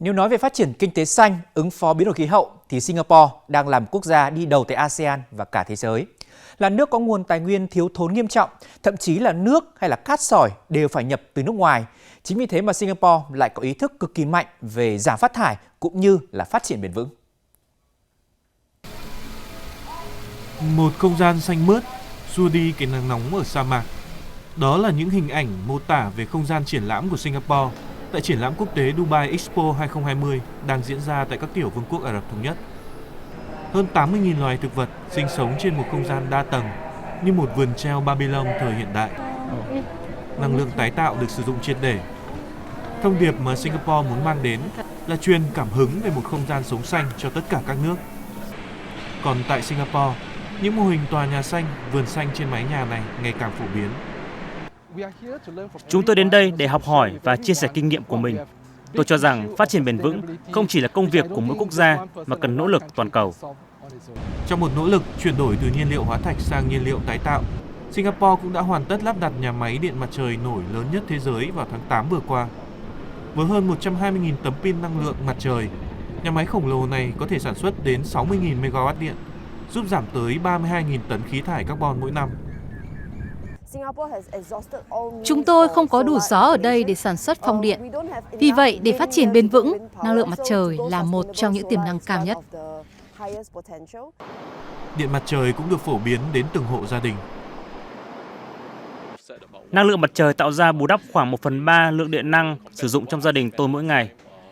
Nếu nói về phát triển kinh tế xanh, ứng phó biến đổi khí hậu thì Singapore đang làm quốc gia đi đầu tại ASEAN và cả thế giới. Là nước có nguồn tài nguyên thiếu thốn nghiêm trọng, thậm chí là nước hay là cát sỏi đều phải nhập từ nước ngoài. Chính vì thế mà Singapore lại có ý thức cực kỳ mạnh về giảm phát thải cũng như là phát triển bền vững. Một không gian xanh mướt, xua đi cái nắng nóng ở sa mạc. Đó là những hình ảnh mô tả về không gian triển lãm của Singapore tại triển lãm quốc tế Dubai Expo 2020 đang diễn ra tại các tiểu vương quốc Ả Rập Thống Nhất. Hơn 80.000 loài thực vật sinh sống trên một không gian đa tầng như một vườn treo Babylon thời hiện đại. Năng lượng tái tạo được sử dụng triệt để. Thông điệp mà Singapore muốn mang đến là truyền cảm hứng về một không gian sống xanh cho tất cả các nước. Còn tại Singapore, những mô hình tòa nhà xanh, vườn xanh trên mái nhà này ngày càng phổ biến. Chúng tôi đến đây để học hỏi và chia sẻ kinh nghiệm của mình. Tôi cho rằng phát triển bền vững không chỉ là công việc của mỗi quốc gia mà cần nỗ lực toàn cầu. Trong một nỗ lực chuyển đổi từ nhiên liệu hóa thạch sang nhiên liệu tái tạo, Singapore cũng đã hoàn tất lắp đặt nhà máy điện mặt trời nổi lớn nhất thế giới vào tháng 8 vừa qua. Với hơn 120.000 tấm pin năng lượng mặt trời, nhà máy khổng lồ này có thể sản xuất đến 60.000 MW điện, giúp giảm tới 32.000 tấn khí thải carbon mỗi năm. Chúng tôi không có đủ gió ở đây để sản xuất phong điện. Vì vậy, để phát triển bền vững, năng lượng mặt trời là một trong những tiềm năng cao nhất. Điện mặt trời cũng được phổ biến đến từng hộ gia đình. Năng lượng mặt trời tạo ra bù đắp khoảng 1/3 lượng điện năng sử dụng trong gia đình tôi mỗi ngày.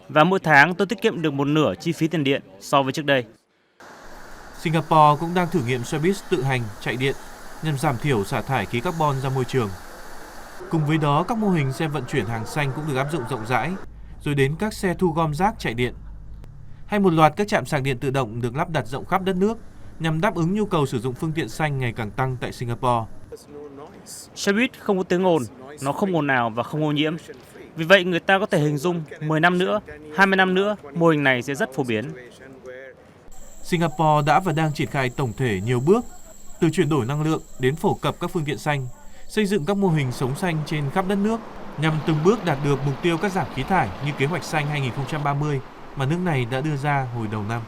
Và mỗi tháng tôi tiết kiệm được một nửa chi phí tiền điện so với trước đây. Singapore cũng đang thử nghiệm xe buýt tự hành chạy điện nhằm giảm thiểu xả thải khí carbon ra môi trường. Cùng với đó, các mô hình xe vận chuyển hàng xanh cũng được áp dụng rộng rãi, rồi đến các xe thu gom rác chạy điện. Hay một loạt các trạm sạc điện tự động được lắp đặt rộng khắp đất nước nhằm đáp ứng nhu cầu sử dụng phương tiện xanh ngày càng tăng tại Singapore. Xe buýt không có tiếng ồn, nó không ồn ào và không ô nhiễm. Vì vậy, người ta có thể hình dung 10 năm nữa, 20 năm nữa, mô hình này sẽ rất phổ biến. Singapore đã và đang triển khai tổng thể nhiều bước, từ chuyển đổi năng lượng đến phổ cập các phương tiện xanh, xây dựng các mô hình sống xanh trên khắp đất nước, nhằm từng bước đạt được mục tiêu cắt giảm khí thải như kế hoạch xanh 2030 mà nước này đã đưa ra hồi đầu năm.